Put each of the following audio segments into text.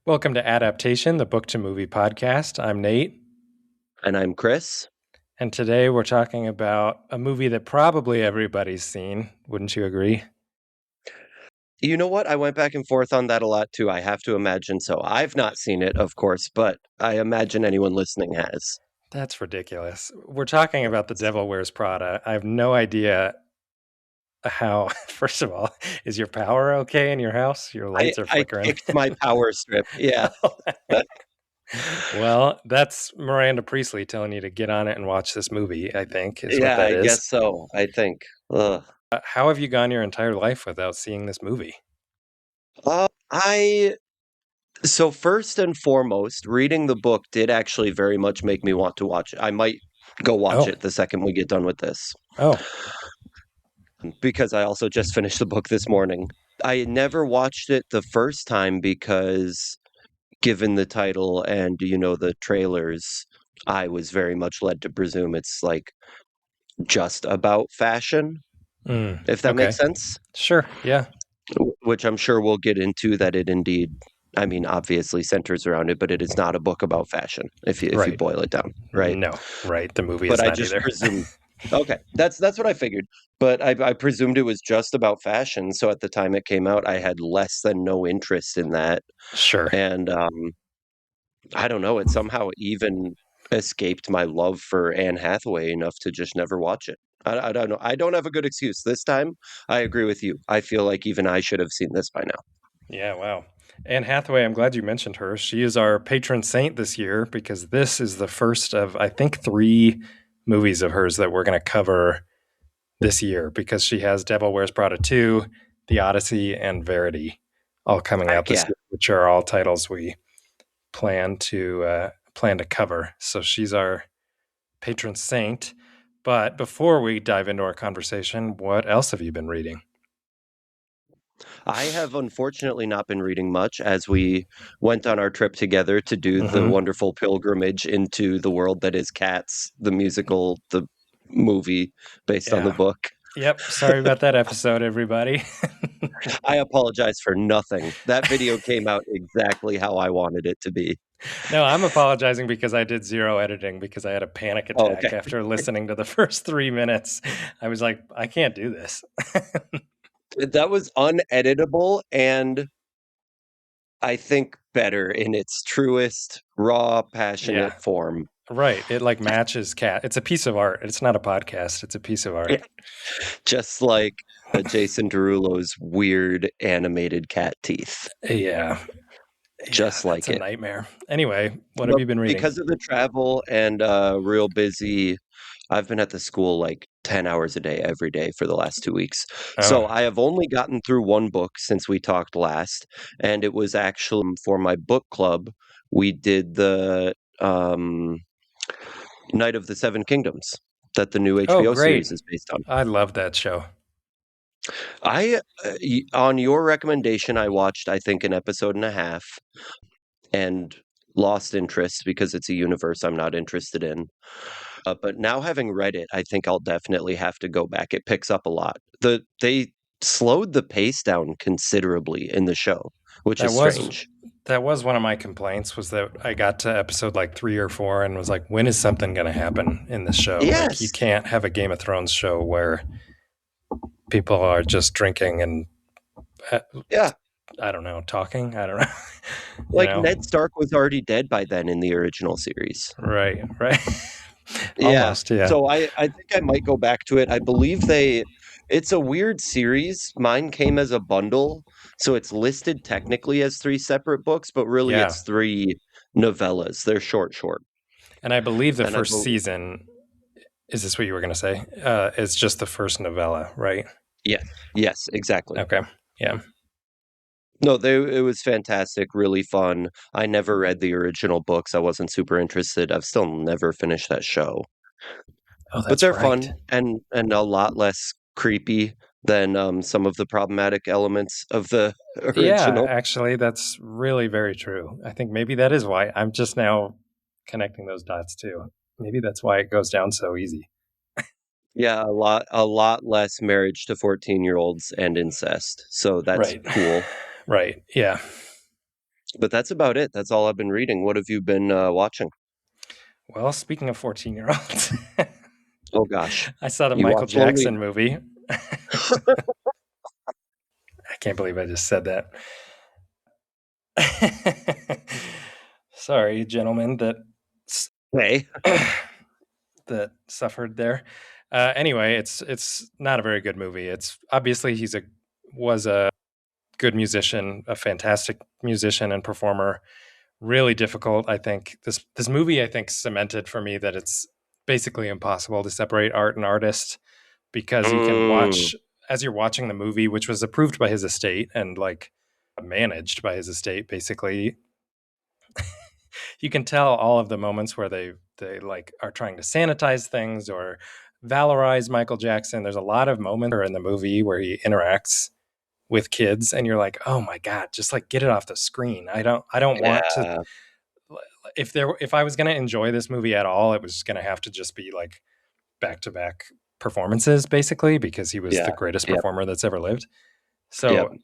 Welcome to Adaptation, the book to movie podcast. I'm Nate. And I'm Chris. And today we're talking about a movie that probably everybody's seen. Wouldn't you agree? You know what? I went back and forth on that a lot too. I have to imagine so. I've not seen it, of course, but I imagine anyone listening has. That's ridiculous. We're talking about The Devil Wears Prada. I have no idea how, first of all, is your power okay in your house? Your lights are I flickering. kicked my power strip. Yeah. Well, that's Miranda Priestley telling you to get on it and watch this movie, I think, is what Yeah, that I is. guess so. I think. Ugh. How have you gone your entire life without seeing this movie? I so first and foremost, reading the book did actually very much make me want to watch it. I might go watch Oh, it the second we get done with this. oh, Because I also just finished the book this morning. I never watched it the first time because given the title and, the trailers, I was very much led to presume it's, like, just about fashion, if that makes okay. sense, Sure, yeah. which I'm sure we'll get into that it indeed obviously centers around it, but it is not a book about fashion if you Right. boil it down, right? No, right. The movie But is I not just either. presumed okay, that's what I figured, but I presumed it was just about fashion, so at the time it came out, I had less than no interest in that, Sure. and, I don't know, it somehow even escaped my love for Anne Hathaway enough to just never watch it. I don't know. I don't have a good excuse. This time, I agree with you. I feel like even I should have seen this by now. Yeah, wow. Anne Hathaway, I'm glad you mentioned her. She is our patron saint this year because this is the first of, I think, 3 movies of hers that we're going to cover this year because she has Devil Wears Prada 2, The Odyssey, and Verity all coming out Heck this yeah. year, which are all titles we plan to cover. So she's our patron saint. But before we dive into our conversation, what else have you been reading? I have unfortunately not been reading much as we went on our trip together to do the Mm-hmm. wonderful pilgrimage into the world that is Cats, the musical, the movie based on the Yeah. book. Yep. Sorry about that episode, everybody. I apologize for nothing. That video came out exactly how I wanted it to be. No, I'm apologizing because I did zero editing because I had a panic Oh, attack okay. after listening to the first 3 minutes. I was like, I can't do this. That was uneditable and I think better in its truest, raw, Yeah. passionate form. Right. It like matches cat. It's a piece of art. It's not a podcast. It's a piece of art. Yeah. Just like Jason Derulo's weird animated cat teeth. Yeah. Yeah. Just That's like a it. nightmare. Anyway, what have But you been reading? because of the travel and real busy, I've been at the school like 10 hours a day every day for the last 2 weeks. Oh, So I have only gotten through one book since we talked last, and it was actually for my book club. We did the Night of the Seven Kingdoms that the new oh, HBO great. series is based on. I love that show. On your recommendation, I watched, I think, an episode and a half and lost interest because it's a universe I'm not interested in. But now having read it, I think I'll definitely have to go back. It picks up a lot. They slowed the pace down considerably in the show, which That is was strange. that was one of my complaints was that I got to episode like 3 or 4 and was like, when is something going to happen in this show? Like, you Yes. can't have a Game of Thrones show where people are just drinking and uh, Yeah. I don't know, talking. I don't know, you Like know. Ned Stark was already dead by then in the original series. Right, right. Yeah. Almost, yeah. So I think I might go back to it. I believe it's a weird series. Mine came as a bundle, so it's listed technically as 3 separate books, but really Yeah. it's 3 novellas. They're short. And I believe the And I first bel season, is this what you were going to say? Is just the first novella, right? Yes. Yes, exactly. Okay. Yeah. No, it was fantastic, really fun. I never read the original books. I wasn't super interested. I've still never finished that show. Oh, But that's they're right. fun and a lot less creepy than, some of the problematic elements of the Yeah, original. actually, that's really very true. I think maybe that is why I'm just now connecting those dots too. Maybe that's why it goes down so easy. Yeah, a lot less marriage to 14-year-olds and incest, so that's Right. cool. Right. Yeah. But that's about it. That's all I've been reading. What have you been watching? Well, speaking of 14-year-olds, Oh gosh, I saw the you Michael watched Lonely. Jackson movie. I can't believe I just said that. Sorry, gentlemen, Hey. that suffered there. Anyway, it's not a very good movie. It's obviously was a good musician, a fantastic musician and performer. Really difficult. I think this movie I think cemented for me that it's basically impossible to separate art and artist, because you can Mm, watch, as you're watching the movie, which was approved by his estate and like managed by his estate, basically, you can tell all of the moments where they like are trying to sanitize things or valorize Michael Jackson. There's a lot of moments in the movie where he interacts with kids and you're like, "Oh my god, just like get it off the screen." I don't want to, yeah, if I was going to enjoy this movie at all, it was going to have to just be like back-to-back performances basically, because he was the yeah, greatest yep, performer that's ever lived. yep, So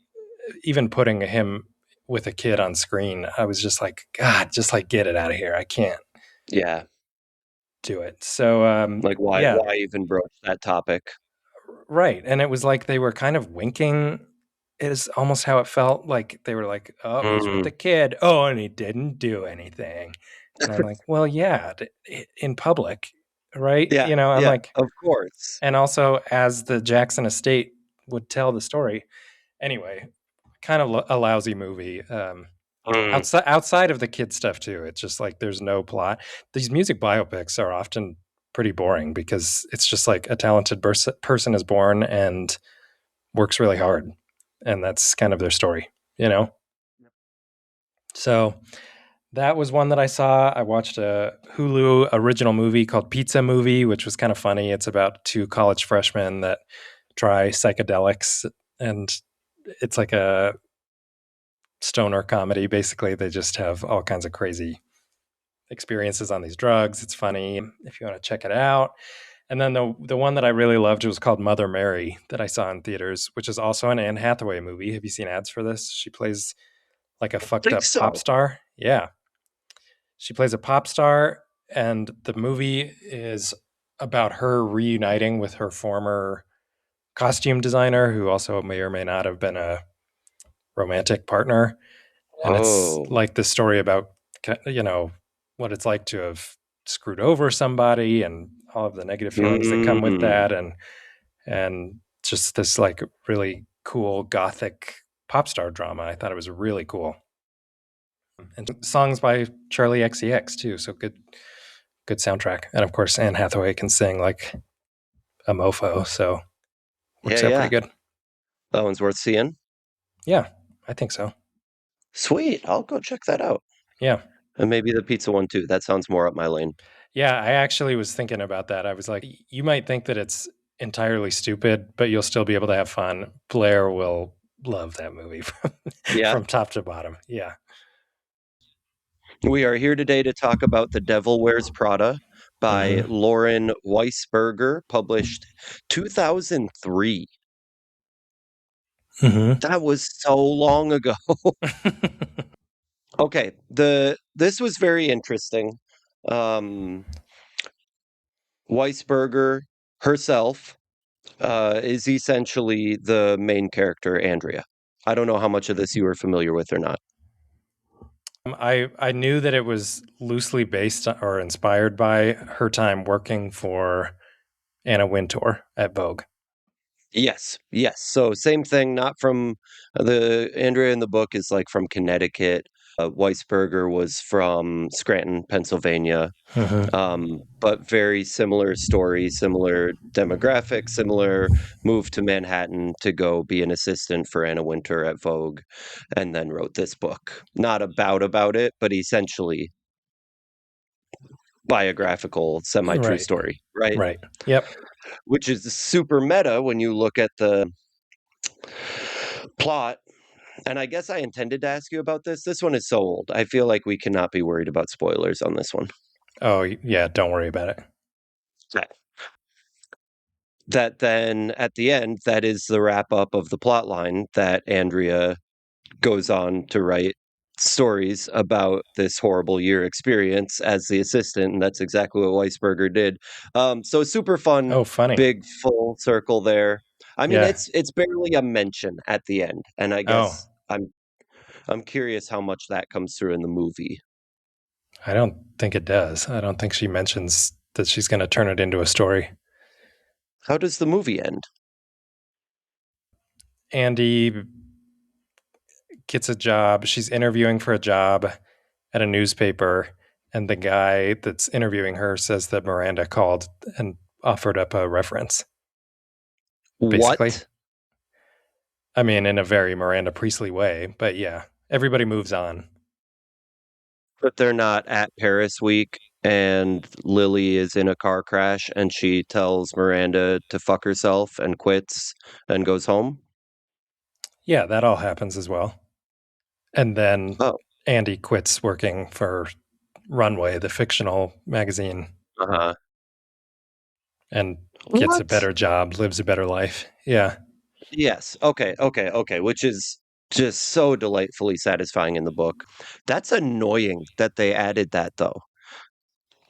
even putting him with a kid on screen, I was just like, God, just like get it out of here. I can't yeah. do it. So Like, why, yeah, why even broach that topic? right. And it was like they were kind of winking. It is almost how it felt. Like they were like, "Oh, he's with Mm, the kid. Oh, and he didn't do anything." And I'm like, "Well, yeah, in public, right?" yeah, You know, I'm yeah, like, of course. and also as the Jackson estate would tell the story. Anyway, kind of a lousy movie. Mm, Outside of the kid stuff too, it's just like there's no plot. These music biopics are often pretty boring because it's just like a talented person is born and works really hard, and that's kind of their story, you know. So that was one that I saw. I watched a Hulu original movie called Pizza Movie, which was kind of funny. It's about two college freshmen that try psychedelics, and it's like a stoner comedy. Basically, they just have all kinds of crazy experiences on these drugs. It's funny if you want to check it out. And then the one that I really loved was called Mother Mary, that I saw in theaters, which is also an Anne Hathaway movie. Have you seen ads for this? She plays like a fucked think up pop so. star. Yeah. She plays a pop star, and the movie is about her reuniting with her former costume designer, who also may or may not have been a romantic partner. And it's Oh, like this story about, you know, what it's like to have screwed over somebody and all of the negative feelings that come with mm, that, and just this like really cool gothic pop star drama. I thought it was really cool, and songs by Charlie XCX too. So good soundtrack, and of course Anne Hathaway can sing like a mofo, so yeah, works out pretty yeah. good. That one's worth seeing. Yeah, I think so. Sweet. I'll go check that out. Yeah. And maybe the pizza one too. That sounds more up my lane. Yeah, I actually was thinking about that. I was like, you might think that it's entirely stupid, but you'll still be able to have fun. Blair will love that movie Yeah. from top to bottom. Yeah. We are here today to talk about The Devil Wears Prada by Hmm. Lauren Weisberger, published 2003. Hmm. That was so long ago. Okay, this was very interesting. Um, Weisberger herself is essentially the main character, Andrea. I don't know how much of this you were familiar with or not. I knew that it was loosely based or inspired by her time working for Anna Wintour at Vogue. Yes, yes. So same thing, not from the Andrea in the book is like from Connecticut. Weisberger was from Scranton, Pennsylvania. Hmm. But very similar story, similar demographic, similar move to Manhattan to go be an assistant for Anna Wintour at Vogue, and then wrote this book. Not about it, but essentially biographical, semi-true Right. story, right? Right. Yep. Which is super meta when you look at the plot. And I guess I intended to ask you about this. This one is so old. I feel like we cannot be worried about spoilers on this one. Oh, yeah. Don't worry about it. Okay. That then at the end, that is the wrap up of the plot line that Andrea goes on to write stories about this horrible year experience as the assistant, and that's exactly what Weisberger did. So super fun, Oh, funny. big full circle there. I mean, Yeah. it's barely a mention at the end, and I Oh, guess I'm curious how much that comes through in the movie. I don't think it does. I don't think she mentions that she's going to turn it into a story. How does the movie end? Andy gets a job. She's interviewing for a job at a newspaper, and the guy that's interviewing her says that Miranda called and offered up a reference, basically. What? I mean, in a very Miranda Priestley way, but yeah, everybody moves on. But they're not at Paris Week, and Lily is in a car crash, and she tells Miranda to fuck herself and quits and goes home. Yeah, that all happens as well. And then Oh, Andy quits working for Runway, the fictional magazine, uh-huh. and gets a What? better job, lives a better life. Yeah. Yes. Okay. Okay. Okay. Which is just so delightfully satisfying in the book. That's annoying that they added that though,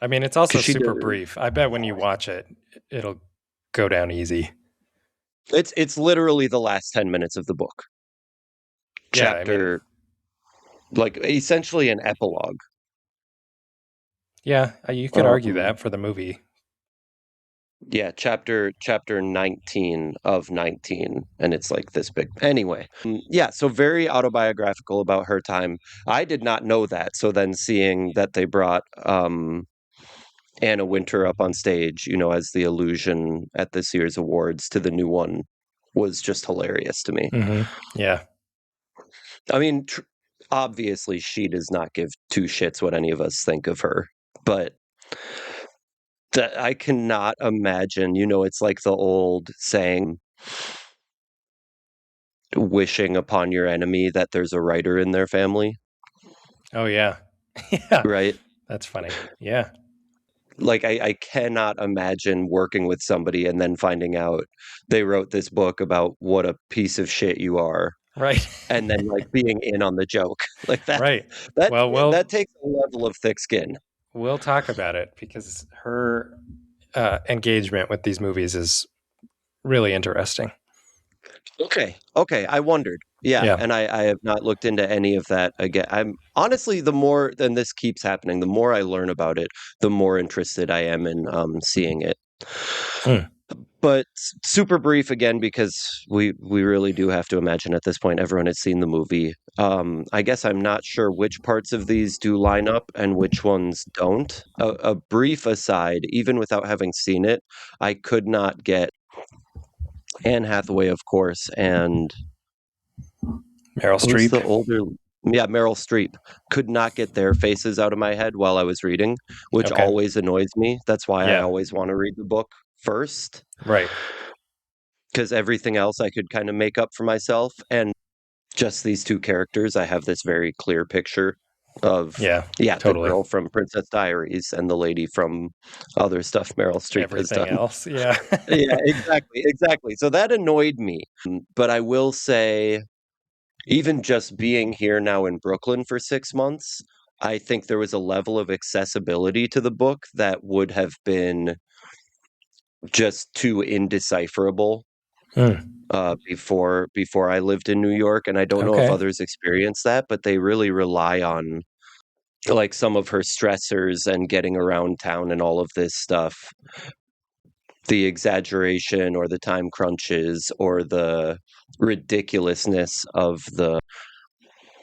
I mean, it's also because she super did. brief. I bet when you watch it, it'll go down easy. It's literally the last 10 minutes of the book. Yeah, I mean, Chapter, like essentially an epilogue. yeah, you could argue Um, that for the movie. yeah, chapter 19 of 19, and it's like this big. Anyway, yeah, so very autobiographical about her time. I did not know that. So then seeing that they brought Anna Wintour up on stage, as the illusion at this year's awards to the new one was just hilarious to me. Yeah. I mean, obviously, she does not give two shits what any of us think of her, but that I cannot imagine. It's like the old saying, wishing upon your enemy that there's a writer in their family, Oh, yeah. Yeah. right? That's funny. Yeah. Like I cannot imagine working with somebody and then finding out they wrote this book about what a piece of shit you are, Right. and then like being in on the joke. Like that Right. that Well, that takes a level of thick skin. we'll talk about it because her engagement with these movies is really interesting. Okay. Okay. I wondered. Yeah. Yeah. And I have not looked into any of that again. I'm honestly, the more than this keeps happening, the more I learn about it, the more interested I am in seeing it. Hmm. But super brief again, because we really do have to imagine at this point everyone has seen the movie. I guess I'm not sure which parts of these do line up and which ones don't. A brief aside, even without having seen it, I could not get Anne Hathaway, of course, and Meryl who's Streep. the older? Yeah, Meryl Streep. Could not get their faces out of my head while I was reading, which Okay. always annoys me. That's why I Yeah. always want to read the book first, Right. because everything else I could kind of make up for myself. And just these two characters, I have this very clear picture of, Yeah. yeah, the Totally. girl from Princess Diaries and the lady from other stuff Meryl Streep has Everything done. else. Yeah. Yeah, exactly, exactly. So that annoyed me. But I will say, even just being here now in Brooklyn for 6 months, I think there was a level of accessibility to the book that would have been just too indecipherable Hmm. before I lived in New York, and I don't know if Okay. others experience that, but they really rely on like some of her stressors and getting around town and all of this stuff. The exaggeration or the time crunches or the ridiculousness of the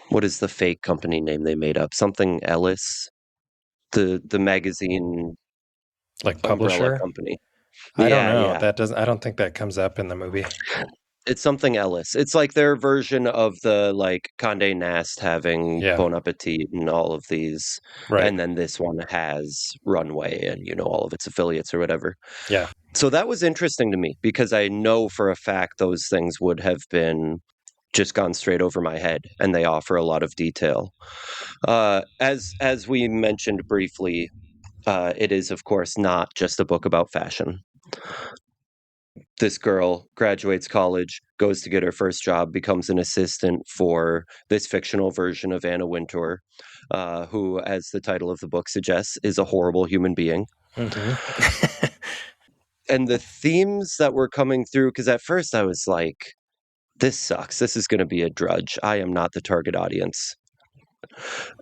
what is the fake company name they made up? Something Ellis, the magazine Like umbrella publisher. company. I don't Yeah, know. yeah. That doesn't. I don't think that comes up in the movie. It's something Ellis. It's like their version of the like Condé Nast having Yeah. Bon Appetit and all of these, Right. and then this one has Runway and all of its affiliates or whatever. Yeah. So that was interesting to me because I know for a fact those things would have been just gone straight over my head, and they offer a lot of detail. As we mentioned briefly, it is of course not just a book about fashion. this girl graduates college, goes to get her first job, becomes an assistant for this fictional version of Anna Wintour, who, as the title of the book suggests, is a horrible human being. Hmm. And the themes that were coming through, because at first I was like, this sucks. This is going to be a drudge. I am not the target audience.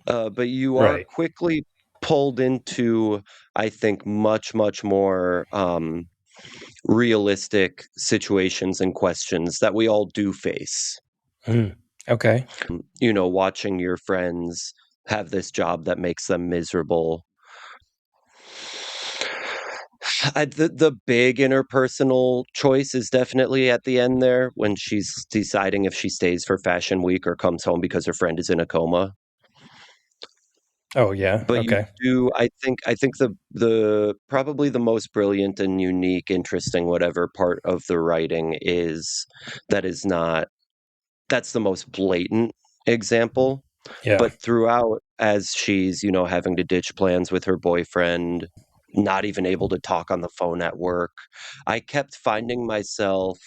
But you are Right. quickly pulled into, I think, much, much more realistic situations and questions that we all do face. Mm. Okay. Watching your friends have this job that makes them miserable. The big interpersonal choice is definitely at the end there when she's deciding if she stays for Fashion Week or comes home because her friend is in a coma. Oh yeah. But you Okay. do, I think the probably the most brilliant and unique, interesting, whatever part of the writing is not that's the most blatant example. Yeah. But throughout, as she's, having to ditch plans with her boyfriend, not even able to talk on the phone at work, I kept finding myself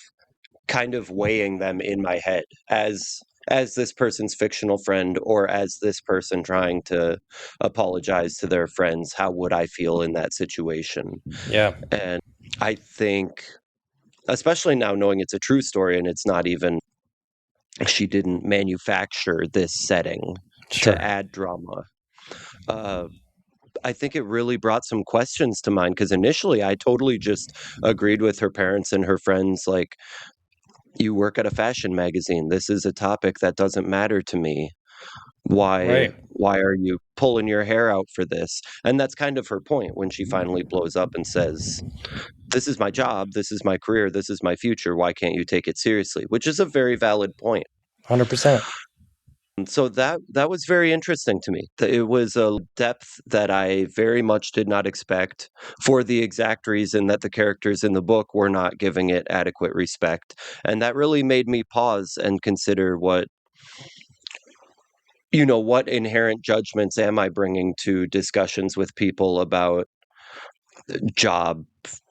kind of weighing them in my head as this person's fictional friend or as this person trying to apologize to their friends. How would I feel in that situation? Yeah. And I think, especially now knowing it's a true story and it's not even she didn't manufacture this setting to Sure. add drama. Uh, I think it really brought some questions to mind because initially I totally just agreed with her parents and her friends, like, you work at a fashion magazine. This is a topic that doesn't matter to me. Why Right. why are you pulling your hair out for this? And that's kind of her point when she finally blows up and says, "This is my job, this is my career, this is my future. Why can't you take it seriously?" Which is a very valid point. 100%. And so that was very interesting to me. It was a depth that I very much did not expect for the exact reason that the characters in the book were not giving it adequate respect. And that really made me pause and consider what inherent judgments am I bringing to discussions with people about job,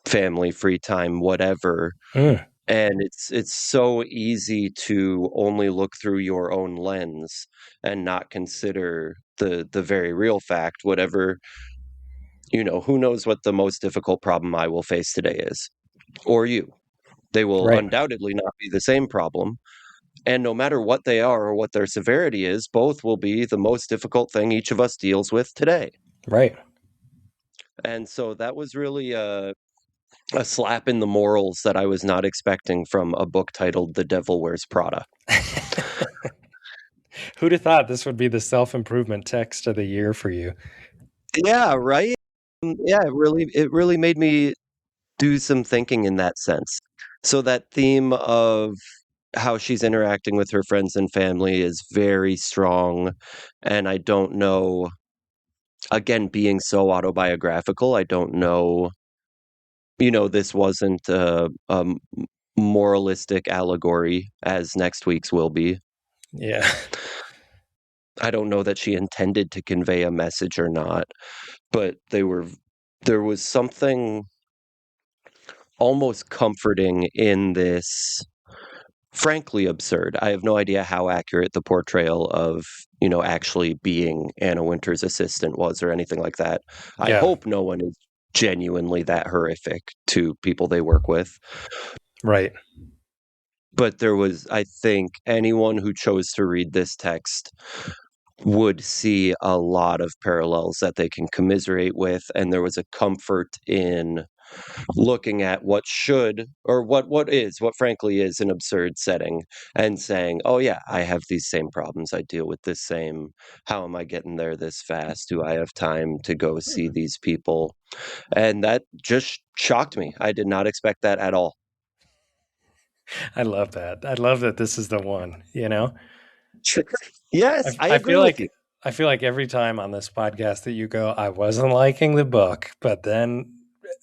family, free time, whatever. Mm. And it's so easy to only look through your own lens and not consider the very real fact, whatever, who knows what the most difficult problem I will face today is, or you. They will Right. undoubtedly not be the same problem. And no matter what they are or what their severity is, both will be the most difficult thing each of us deals with today. Right. And so that was really a slap in the morals that I was not expecting from a book titled The Devil Wears Prada. Who'd have thought this would be the self-improvement text of the year for you? Yeah, right? Yeah, it really made me do some thinking in that sense. So that theme of how she's interacting with her friends and family is very strong, and I don't know, again, being so autobiographical, I don't know, this wasn't a moralistic allegory as next week's will be. Yeah. I don't know that she intended to convey a message or not, but there was something almost comforting in this frankly absurd. I have no idea how accurate the portrayal of, actually being Anna Wintour's assistant was or anything like that. I Yeah. hope no one is genuinely that horrific to people they work with. Right. But there was, I think, anyone who chose to read this text would see a lot of parallels that they can commiserate with. And there was a comfort in looking at what should or what frankly is an absurd setting and saying, oh yeah, I have these same problems, I deal with this same, how am I getting there this fast, do I have time to go see these people? And that just shocked me. I did not expect that at all. I love that. I love that this is the one, you know? Yes, I I agree feel with you. like every time on this podcast that you go, I wasn't liking the book, but then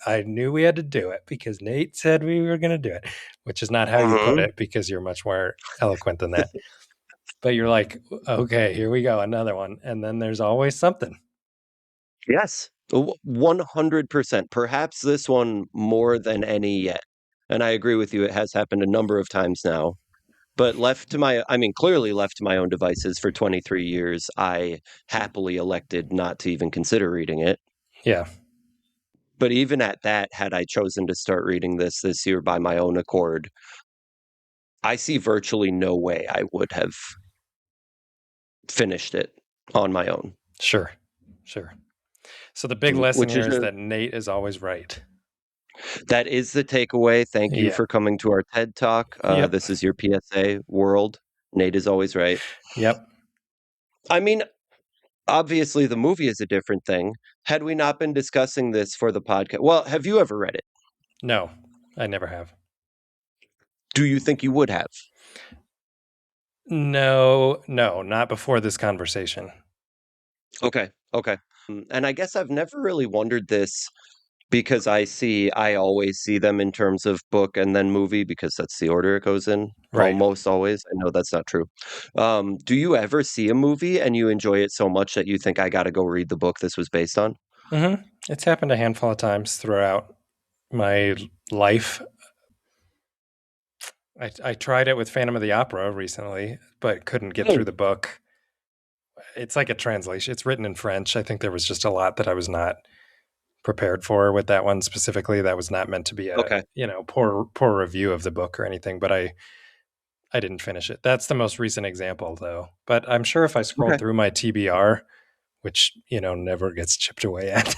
I knew we had to do it because Nate said we were going to do it, which is not how you put Mhm. it because you're much more eloquent than that. But you're like, okay, here we go, another one. And then there's always something. Yes, 100%, perhaps this one more than any yet. And I agree with you. It has happened a number of times now. But clearly left to my own devices for 23 years, I happily elected not to even consider reading it. Yeah. But even at that, had I chosen to start reading this year by my own accord, I see virtually no way I would have finished it on my own. Sure. So the big lesson Which here is is that Nate is always right. that is the takeaway. Thank you Yeah. for coming to our TED Talk. Yep. This is your PSA world. Nate is always right. Yep. I mean, obviously, the movie is a different thing. Had we not been discussing this for the podcast, well, have you ever read it? No, I never have. Do you think you would have? No, not before this conversation. Okay. And I guess I've never really wondered this because I always see them in terms of book and then movie because that's the order it goes in. Right. Almost always. I know that's not true. Do you ever see a movie and you enjoy it so much that you think I got to go read the book this was based on? Mm-hmm. It's happened a handful of times throughout my life. I tried it with Phantom of the Opera recently, but couldn't get through the book. It's like a translation. It's written in French. I think there was just a lot that I was not prepared for with that one specifically. That was not meant to be a poor review of the book or anything, but I didn't finish it. That's the most recent example though. But I'm sure if I scrolled through my TBR, which, never gets chipped away at,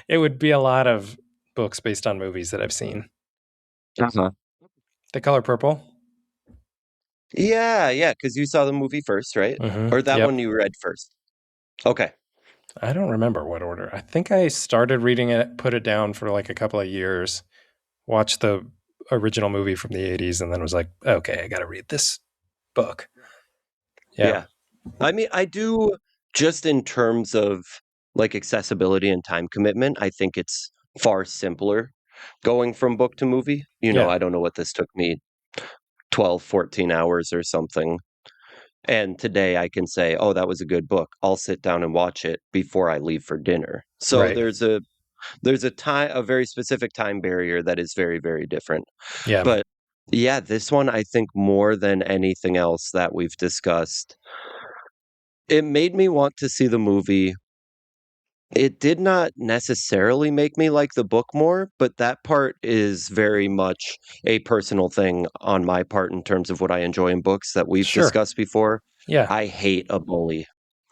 it would be a lot of books based on movies that I've seen. Uh-huh. The Color Purple. Yeah, because you saw the movie first, right? Mm-hmm. Or that one you read first? Okay. I don't remember what order. I think I started reading it, put it down for like a couple of years, watched the original movie from the 80s, and then was like, okay, I got to read this book. Yeah. I mean, I do, just in terms of like accessibility and time commitment, I think it's far simpler going from book to movie. I don't know what this took me, 12, 14 hours or something. And today I can say, oh, that was a good book. I'll sit down and watch it before I leave for dinner. So Right. there's a very specific time barrier that is very, very different. Yeah. But yeah, this one, I think more than anything else that we've discussed, it made me want to see the movie. It did not necessarily make me like the book more, but that part is very much a personal thing on my part in terms of what I enjoy in books that we've discussed before. Yeah. I hate a bully.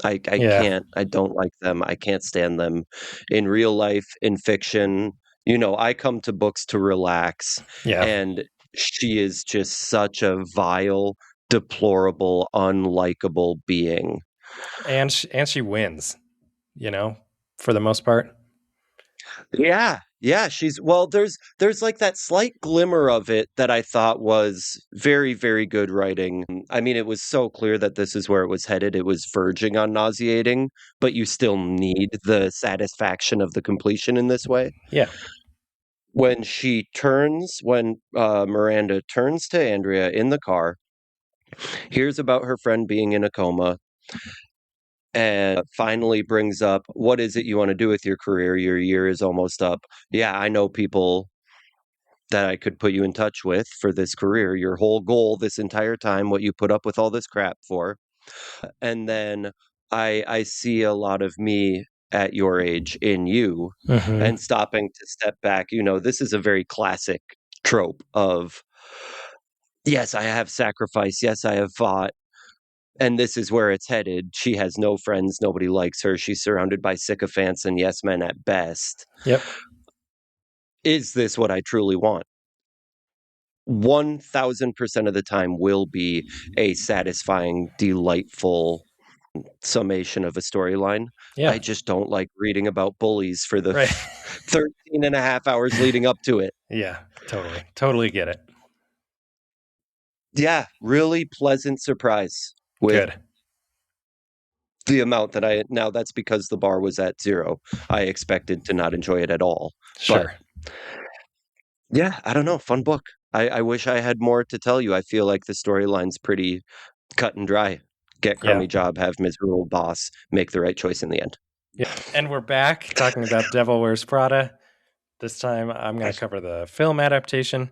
I Yeah. I don't like them. I can't stand them in real life, in fiction. I come to books to relax, Yeah. and she is just such a vile, deplorable, unlikable being. And she wins, for the most part. Yeah. There's like that slight glimmer of it that I thought was very, very good writing. I mean, it was so clear that this is where it was headed. It was verging on nauseating, but you still need the satisfaction of the completion in this way. Yeah. When Miranda turns to Andrea in the car, hears about her friend being in a coma, and finally brings up, what is it you want to do with your career? Your year is almost up. Yeah, I know people that I could put you in touch with for this career. Your whole goal this entire time, what you put up with all this crap for. And then I see a lot of me at your age in you, and stopping to step back. This is a very classic trope of, yes, I have sacrificed. Yes, I have fought. And this is where it's headed. She has no friends. Nobody likes her. She's surrounded by sycophants and yes men at best. Yep. Is this what I truly want? 1000% of the time will be a satisfying, delightful summation of a storyline. Yeah. I just don't like reading about bullies for the Right. 13 and a half hours leading up to it. Yeah, totally get it. Yeah, really pleasant surprise with the amount that now that's because the bar was at 0. I expected to not enjoy it at all. Sure. But yeah, I don't know. Fun book. I wish I had more to tell you. I feel like the storyline's pretty cut and dry. Get crummy job, have miserable boss, make the right choice in the end. Yeah. And we're back talking about Devil Wears Prada. This time I'm going I- to cover the film adaptation,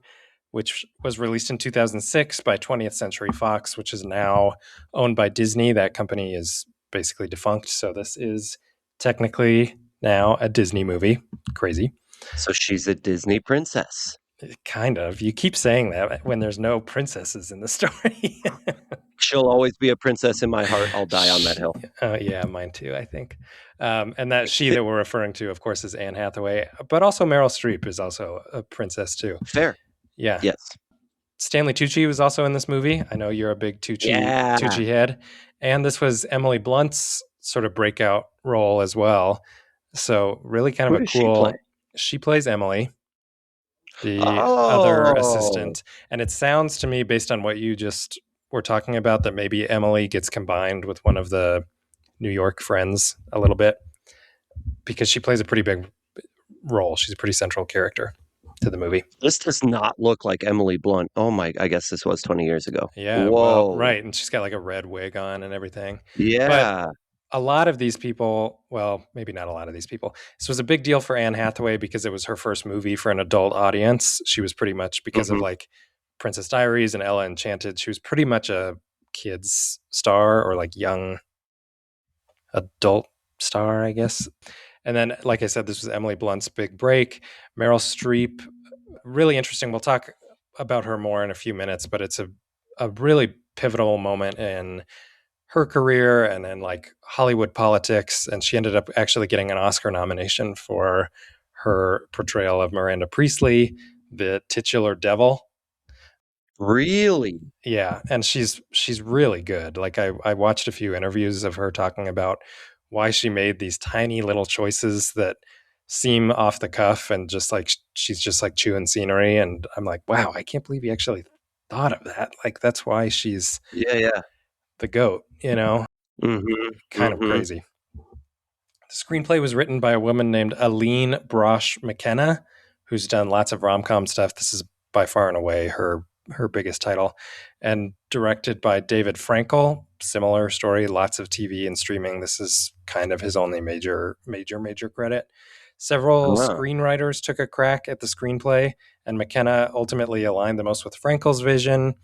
which was released in 2006 by 20th Century Fox, which is now owned by Disney. That company is basically defunct. So this is technically now a Disney movie. Crazy. So she's a Disney princess. Kind of. You keep saying that when there's no princesses in the story. She'll always be a princess in my heart. I'll die on that hill. Yeah, mine too, I think. And that she that we're referring to, of course, is Anne Hathaway, but also Meryl Streep is also a princess too. Fair. Yeah. Yes. Stanley Tucci was also in this movie. I know you're a big Yeah. Tucci head. And this was Emily Blunt's sort of breakout role as well. So really kind of Who a does she play? cool. She plays Emily, the other Oh, assistant. And it sounds to me, based on what you just were talking about, that maybe Emily gets combined with one of the New York friends a little bit because she plays a pretty big role. She's a pretty central character to the movie. this does not look like Emily Blunt. Oh my, I guess this was 20 years ago. Yeah, well, Whoa. right. And she's got like a red wig on and everything. But Yeah. a lot of these people, well, maybe not a lot of these people. This was a big deal for Anne Hathaway because it was her first movie for an adult audience. She was pretty much, because of Mhm. like Princess Diaries and Ella Enchanted, she was pretty much a kids star or like young adult star, I guess. And then, like I said, this was Emily Blunt's big break. Meryl Streep, really interesting. We'll talk about her more in a few minutes, but it's a really pivotal moment in her career and in like Hollywood politics. And she ended up actually getting an Oscar nomination for her portrayal of Miranda Priestley, the titular devil. Really? Yeah, and she's really good. Like I watched a few interviews of her talking about why she made these tiny little choices that seem off the cuff and just like she's just like chewing scenery, and I'm like, wow, I can't believe he actually thought of that. Like that's why she's Yeah, yeah. the goat, you know? Mhm. Kind of Mhm. crazy. The screenplay was written by a woman named Aline Brosh McKenna, who's done lots of rom-com stuff. This is by far and away her biggest title, and directed by David Frankel. Similar story, lots of TV and streaming. This is kind of his only major credit. Several Ah. screenwriters took a crack at the screenplay, and McKenna ultimately aligned the most with Frankel's vision,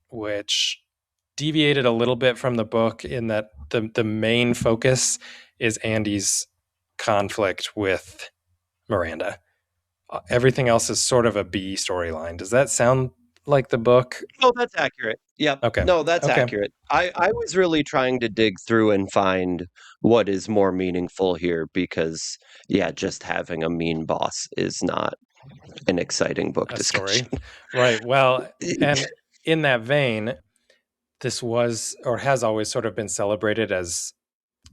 which deviated a little bit from the book in that the main focus is Andy's conflict with Miranda. Everything else is sort of a B storyline. Does that sound like the book? Oh, that's accurate. Yep. Okay. No, that's Okay. accurate. I was really trying to dig through and find what is more meaningful here because, yeah, just having a mean boss is not an exciting book A story. discussion. Right. Well, and in that vein, this was or has always sort of been celebrated as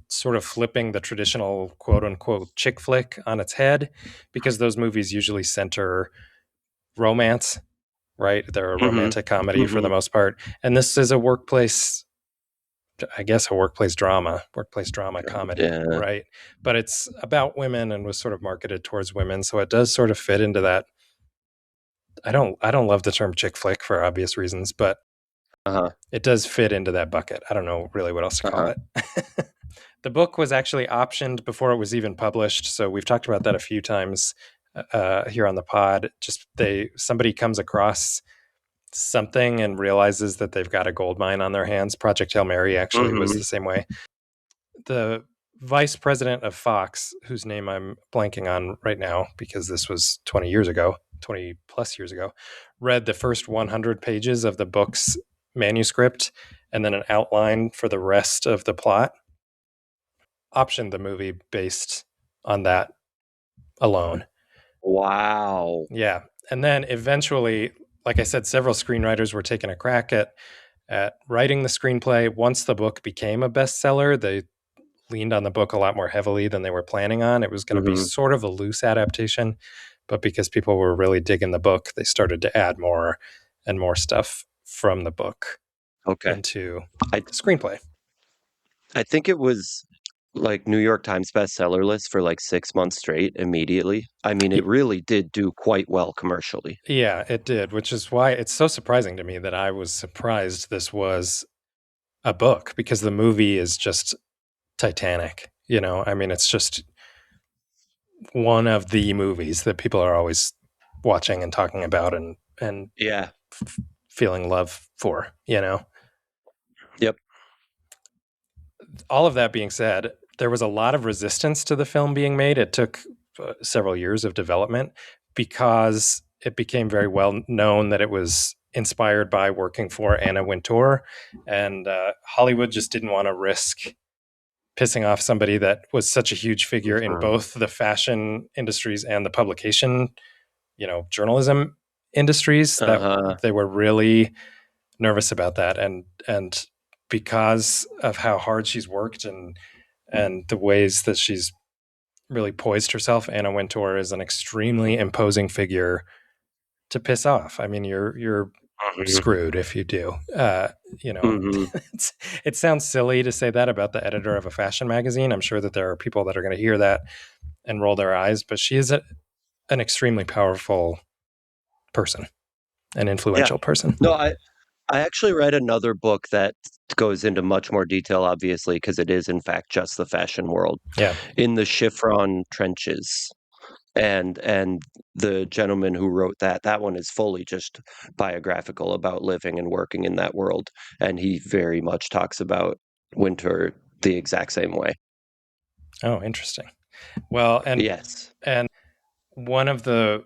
sort of flipping the traditional quote unquote chick flick on its head because those movies usually center romance, right? They're a Mhm. romantic comedy for the Mhm. most part. And this is a workplace, I guess, a workplace drama comedy, Yeah. right? But it's about women and was sort of marketed towards women. So it does sort of fit into that. I don't love the term chick flick for obvious reasons, but Uh-huh. it does fit into that bucket. I don't know really what else to call Uh-huh. it. The book was actually optioned before it was even published, so we've talked about that a few times here on the pod. Just somebody comes across something and realizes that they've got a gold mine on their hands. Project Hail Mary actually was Mhm. the same way. The vice president of Fox, whose name I'm blanking on right now because this was 20 plus years ago, read the first 100 pages of the book's manuscript and then an outline for the rest of the plot, optioned the movie based on that alone. Wow. Yeah. And then eventually, like I said, several screenwriters were taking a crack at writing the screenplay. Once the book became a bestseller, they leaned on the book a lot more heavily than they were planning on. It was going to be Mhm. sort of a loose adaptation, but because people were really digging the book, they started to add more and more stuff from the book Okay. into I the screenplay. I think it was like New York Times bestseller list for like 6 months straight immediately. I mean, it really did do quite well commercially. Yeah, it did, which is why it's so surprising to me that I was surprised this was a book because the movie is just Titanic. I mean, it's just one of the movies that people are always watching and talking about and Yeah. feeling love for, you know. Yep. All of that being said, there was a lot of resistance to the film being made. It took several years of development because it became very well known that it was inspired by working for Anna Wintour, and Hollywood just didn't want to risk pissing off somebody that was such a huge figure in Mhm. both the fashion industries and the publication, journalism industries, that Uh-huh. they were really nervous about that. And because of how hard she's worked and the ways that she's really poised herself, Anna Wintour is an extremely imposing figure to piss off. I mean, you're Mhm. screwed if you do. Mhm. It sounds silly to say that about the editor of a fashion magazine. I'm sure that there are people that are going to hear that and roll their eyes, but she is an extremely powerful person, an Yeah. influential person. No, I actually read another book that goes into much more detail, obviously, because it is in fact just the fashion world. Yeah. In the Chiffron Trenches. And the gentleman who wrote that one is fully just biographical about living and working in that world, and he very much talks about Winter the exact same way. Oh, interesting. Well, Yes. and one of the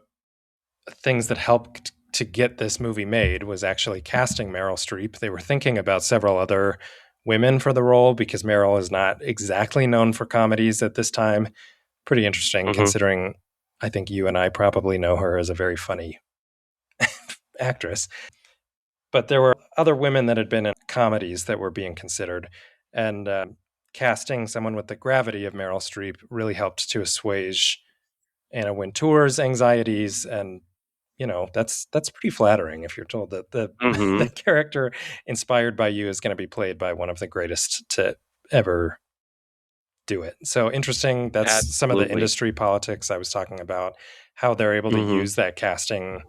things that helped to get this movie made was actually casting Meryl Streep. They were thinking about several other women for the role because Meryl is not exactly known for comedies at this time. Pretty interesting Mhm. considering I think you and I probably know her as a very funny actress. But there were other women that had been in comedies that were being considered. And casting someone with the gravity of Meryl Streep really helped to assuage Anna Wintour's anxieties, and that's pretty flattering if you're told that the the Mhm. character inspired by you is going to be played by one of the greatest to ever do it. So interesting. That's some of the Absolutely. industry politics I was talking about, how they're able to Mhm. use that casting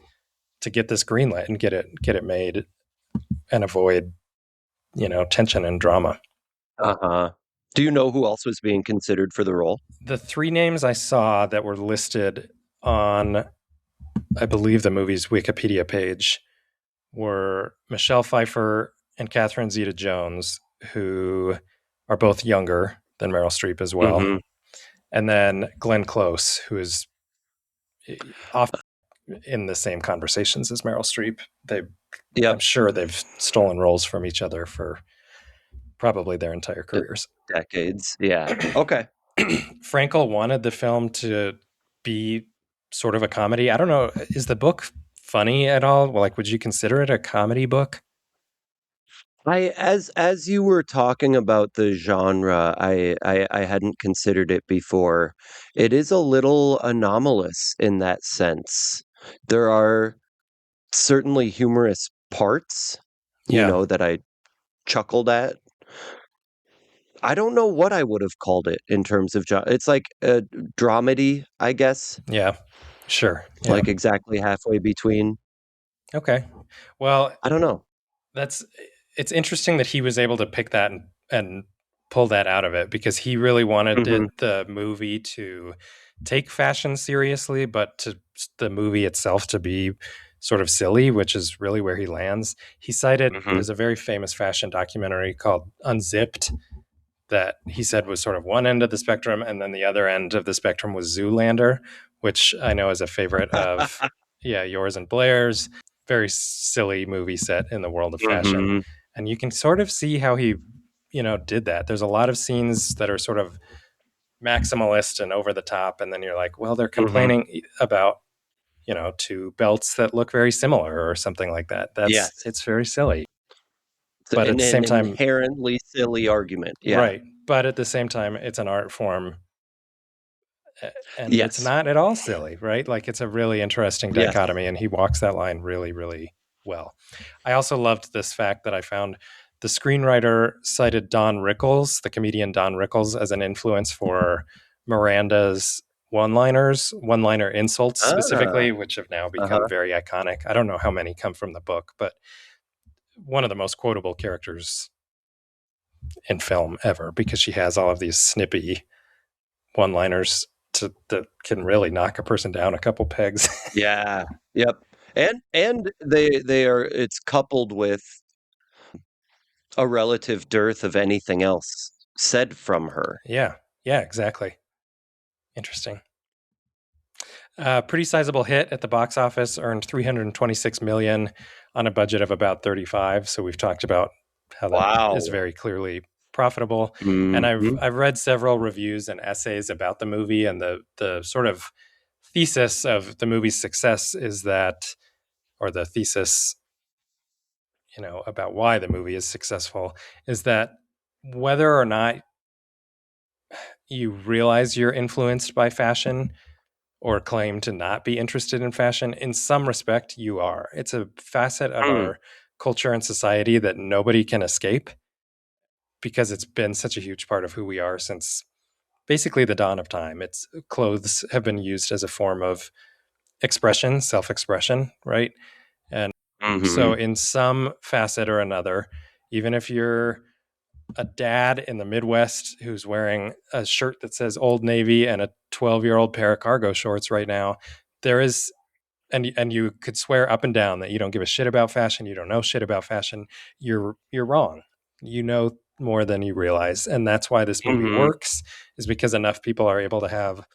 to get this green light and get it made and avoid tension and drama. Uh-huh. Do you know who else was being considered for the role? The three names I saw that were listed on, I believe, the movie's Wikipedia page were Michelle Pfeiffer and Catherine Zeta-Jones, who are both younger than Meryl Streep as well, Mhm. and then Glenn Close, who is often in the same conversations as Meryl Streep. I'm Yep. sure they've stolen roles from each other for probably their entire Uh, careers. Decades. Yeah. Okay. Frankel wanted the film to be sort of a comedy. I don't know. Is the book funny at all? Well, like, would you consider it a comedy book? As you were talking about the genre, I hadn't considered it before. It is a little anomalous in that sense. There are certainly humorous parts, Yeah. that I chuckled at. I don't know what I would have called it in terms of it's like a dramedy, I guess, Yeah. Sure. Yeah. like exactly halfway between. Okay. Well, I don't know. that's it's interesting that he was able to pick that and pull that out of it because he really wanted Mhm. the movie to take fashion seriously, but to the movie itself to be sort of silly, which is really where he lands. He cited Mhm. there's a very famous fashion documentary called Unzipped that he said was sort of one end of the spectrum, and then the other end of the spectrum was Zoolander, which I know is a favorite of yours and Blair's. Very silly movie set in the world of fashion, Mhm. and you can sort of see how he did that. There's a lot of scenes that are sort of maximalist and over the top, and then you're like, well, they're Mhm. complaining about two belts that look very similar or something like that. Yes. It's very silly, It's but at the an same time, inherently silly argument. Yeah. right, but at the same time it's an art form, and it's Yes. not at all silly, right? Like, it's a really interesting Yes. dichotomy, and he walks that line really, really well. I also loved this fact that I found. The screenwriter cited Don Rickles, the comedian Don Rickles, as an influence for Miranda's one-liner insults Ah. specifically, which have now become Uh-huh. very iconic. I don't know how many come from the book, but one of the most quotable characters in film ever because she has all of these snippy one-liners that can really knock a person down a couple pegs. Yeah. Yep. And they are it's coupled with a relative dearth of anything else said from her. Yeah. Yeah, exactly. Interesting. Pretty sizable hit at the box office, earned 326 million on a budget of about 35. So we've talked about how that is Wow. very clearly profitable. And Mhm. I've read several reviews and essays about the movie, and the sort of thesis of the movie's success is that, or the thesis, about why the movie is successful, is that whether or not you realize you're influenced by fashion or claim to not be interested in fashion, in some respect, you are. It's a facet of Mm. our culture and society that nobody can escape because it's been such a huge part of who we are since basically the dawn of time. It's clothes have been used as a form of expression, self-expression, right? And so Mhm. in some facet or another, even if you're a dad in the Midwest who's wearing a shirt that says Old Navy and a 12-year-old pair of cargo shorts right now, there is, and you could swear up and down that you don't give a shit about fashion, you don't know shit about fashion, you're wrong. You know more than you realize, and that's why this movie Mhm. works, is because enough people are able to have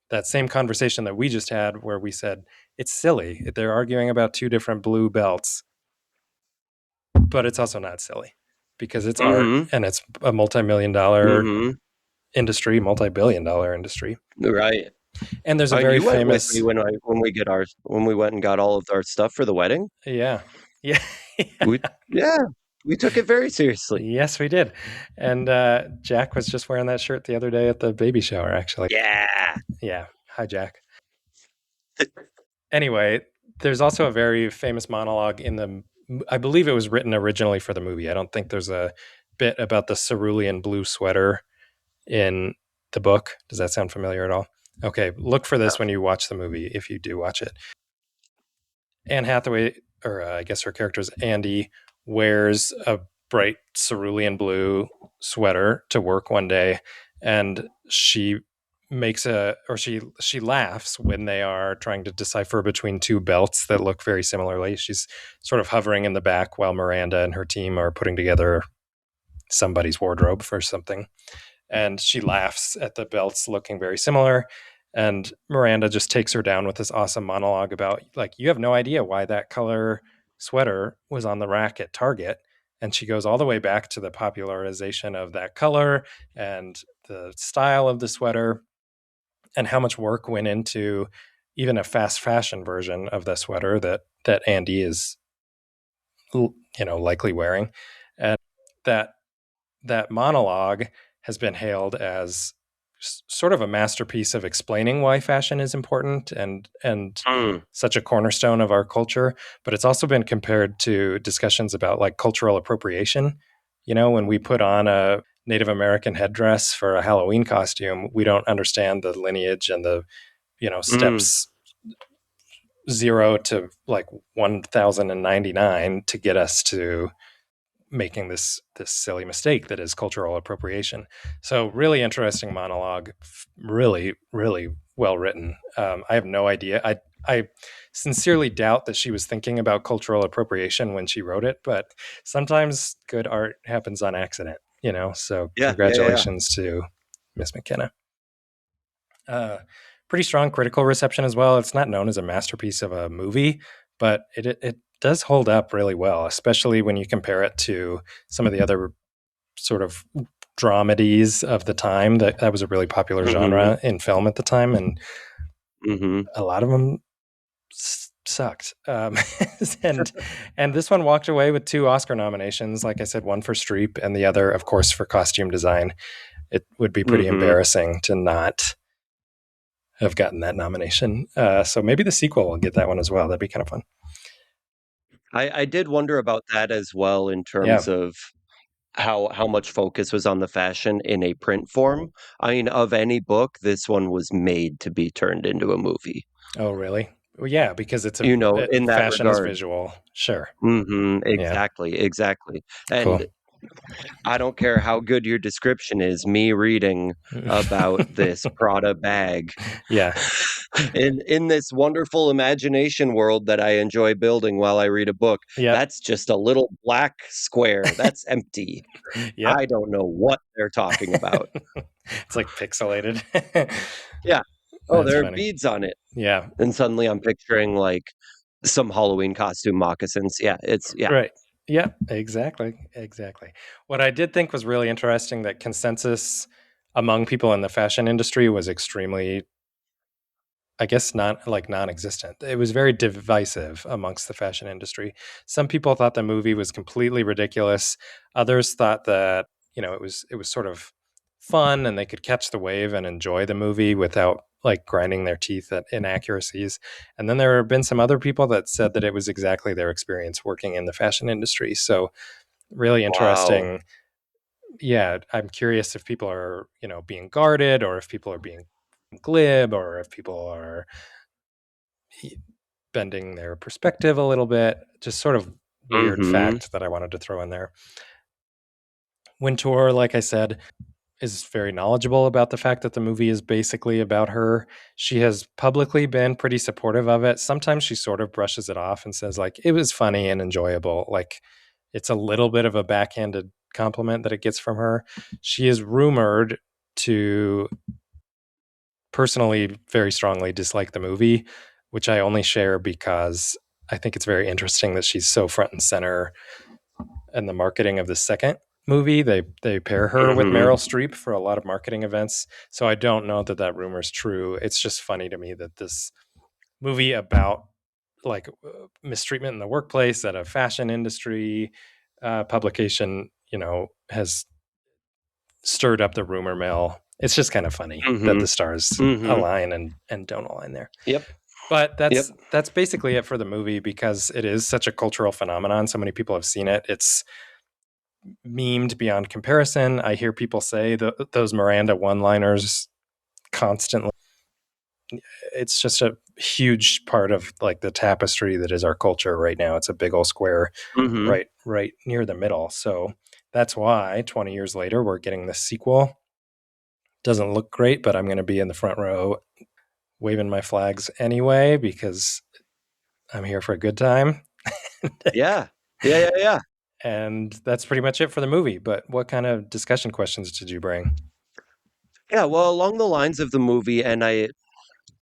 that same conversation that we just had where we said it's silly. They're arguing about two different blue belts, but it's also not silly because it's art Mhm. and it's a multi-million dollar Mhm. industry, multi-billion dollar industry. Right. And there's a And very you went with me famous, when we went and got all of our stuff for the wedding. yeah. Yeah. We Yeah, we took it very seriously. Yes, we did. And Jack was just wearing that shirt the other day at the baby shower, actually. Yeah. Yeah. Hi, Jack. Anyway, there's also a very famous monologue in the, I believe it was written originally for the movie. I don't think there's a bit about the cerulean blue sweater in the book. Does that sound familiar at all? Okay, look for this when you watch the movie, if you do watch it. Anne Hathaway, or I guess her character is Andy, wears a bright cerulean blue sweater to work one day, and she laughs when they are trying to decipher between two belts that look very similarly. She's sort of hovering in the back while Miranda and her team are putting together somebody's wardrobe for something, and she laughs at the belts looking very similar. And Miranda just takes her down with this awesome monologue about, like, you have no idea why that color sweater was on the rack at Target. And she goes all the way back to the popularization of that color and the style of the sweater and how much work went into even a fast fashion version of the sweater that Andy is, likely wearing. And that that monologue has been hailed as sort of a masterpiece of explaining why fashion is important and Mm. such a cornerstone of our culture. But it's also been compared to discussions about like cultural appropriation. When we put on a Native American headdress for a Halloween costume, we don't understand the lineage and the Mm. steps 0 to like 1099 to get us to making this silly mistake that is cultural appropriation. So really interesting monologue, really really well written. I have no idea. I sincerely doubt that she was thinking about cultural appropriation when she wrote it, but sometimes good art happens on accident. So Yeah, yeah, yeah, yeah. congratulations to Miss McKenna. Uh, Pretty strong critical reception as well. It's not known as a masterpiece of a movie, but it does hold up really well, especially when you compare it to some of the other sort of dramedies of the time. That was a really popular Mhm. genre in film at the time, and Mhm. a lot of them sucked. And and this one walked away with two Oscar nominations. Like I said, one for Streep, and the other, of course, for costume design. It would be pretty Mhm. embarrassing to not have gotten that nomination. So maybe the sequel will get that one as well. That'd be kind of fun. I did wonder about that as well in Yeah. terms of how much focus was on the fashion in a print form. I mean, of any book, this one was made to be turned into a movie. Oh, really? Well, yeah, because You know, in that fashion is regard. visual. Sure. Mhm. Yeah. Exactly, exactly. And Cool. I don't care how good your description is, me reading about this Prada bag Yeah. in this wonderful imagination world that I enjoy building while I read a book, Yep. that's just a little black square. That's empty. I Yep. don't know what they're talking about. It's like pixelated. Yeah. Oh, That's there are funny. beads on it. Yeah. And suddenly I'm picturing like some Halloween costume moccasins. Yeah, yeah. Right. Yeah, exactly. Exactly. What I did think was really interesting that consensus among people in the fashion industry was extremely, I guess, not like non-existent. It was very divisive amongst the fashion industry. Some people thought the movie was completely ridiculous. Others thought that, it was sort of fun and they could catch the wave and enjoy the movie without like grinding their teeth at inaccuracies. And then there have been some other people that said that it was exactly their experience working in the fashion industry. So really Wow. interesting. Yeah, I'm curious if people are, being guarded or if people are being glib or if people are bending their perspective a little bit. Just sort of weird Mhm. fact that I wanted to throw in there. Wintour, like I said, is very knowledgeable about the fact that the movie is basically about her. She has publicly been pretty supportive of it. Sometimes she sort of brushes it off and says, like, it was funny and enjoyable. Like, it's a little bit of a backhanded compliment that it gets from her. She is rumored to personally very strongly dislike the movie, which I only share because I think it's very interesting that she's so front and center in the marketing of the second movie. They pair her with Mhm. Meryl Streep for a lot of marketing events. So I don't know that that rumor is true. It's just funny to me that this movie about like mistreatment in the workplace at a fashion industry publication, has stirred up the rumor mill. It's just kind of funny that Mhm. the stars Mhm. align and don't align there. Yep. But Yep. that's basically it for the movie because it is such a cultural phenomenon. So many people have seen it. It's memed beyond comparison. I hear people say those Miranda one-liners constantly. It's just a huge part of like the tapestry that is our culture right now. It's a big old square Mhm. right near the middle. So that's why 20 years later we're getting this sequel. Doesn't look great, but I'm going to be in the front row waving my flags anyway because I'm here for a good time. Yeah. Yeah, yeah, yeah. And that's pretty much it for the movie. But what kind of discussion questions did you bring? Yeah, well, along the lines of the movie, and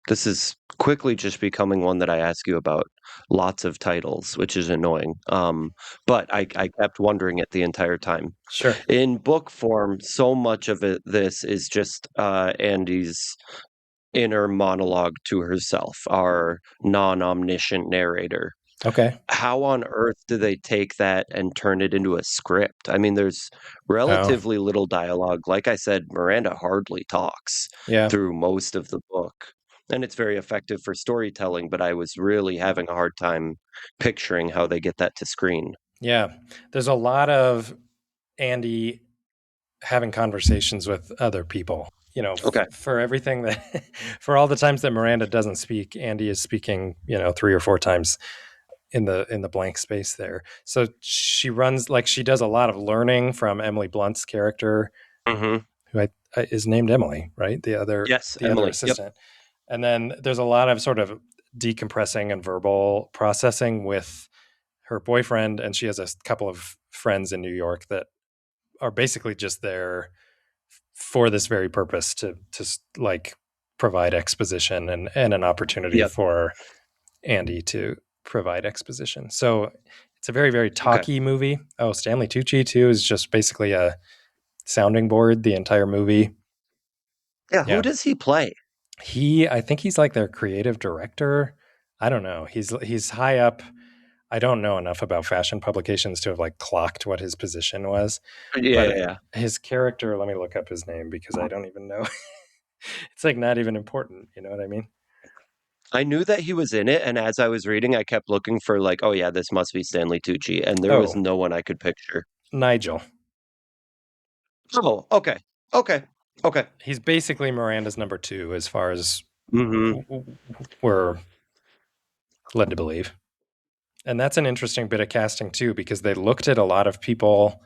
this is quickly just becoming one that I ask you about lots of titles, which is annoying. But I kept wondering it the entire time. Sure. In book form, so much of this is just Andy's inner monologue to herself, our non-omniscient narrator. Okay. How on earth do they take that and turn it into a script? I mean, there's Oh, relatively little dialogue. Like I said, Miranda hardly talks yeah. through most of the book, and it's very effective for storytelling, but I was really having a hard time picturing how they get that to screen. Yeah. There's a lot of Andy having conversations with other people. Okay. For everything that, for all the times that Miranda doesn't speak, Andy is speaking, 3 or 4 times in the blank space there. So she runs like she does a lot of learning from Emily Blunt's character, Mhm. who is named Emily, right? The other Yes, the other Emily. Yep. assistant. And then there's a lot of sort of decompressing and verbal processing with her boyfriend, and she has a couple of friends in New York that are basically just there for this very purpose to like provide exposition and an opportunity Yep. for Andy to provide exposition. So it's a very, very Okay. talky movie. Oh, Stanley Tucci too is just basically a sounding board the entire movie. Yeah, who Yeah. does he play? I think he's like their creative director. I don't know. He's high up. I don't know enough about fashion publications to have like clocked what his position was, Yeah, yeah, but yeah. his character, let me look up his name because I don't even know. It's like not even important, you know what I mean? I knew that he was in it, and as I was reading, I kept looking for like, "Oh, yeah, this must be Stanley Tucci," and there was Oh, no one I could picture. Nigel. Oh, okay. Okay. Okay. He's basically Miranda's number 2 as far as Mhm. we're led to believe. And that's an interesting bit of casting too because they looked at a lot of people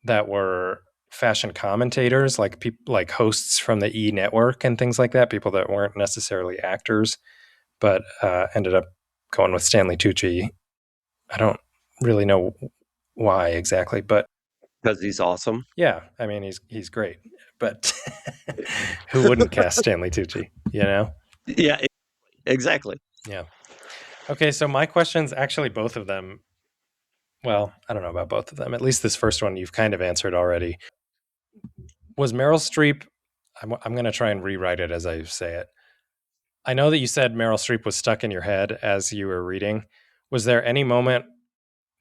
that were fashion commentators, like people like hosts from the E Network and things like that, people that weren't necessarily actors, but ended up going with Stanley Tucci. I don't really know why exactly, but because he's awesome. yeah, I mean he's great. But who wouldn't cast Stanley Tucci, you know? Yeah, exactly. Yeah. Okay, so my questions, actually both of them, well, I don't know about both of them. At least this first one you've kind of answered already. Was Meryl Streep, I'm going to try and rewrite it as I say it. I know that you said Meryl Streep was stuck in your head as you were reading. Was there any moment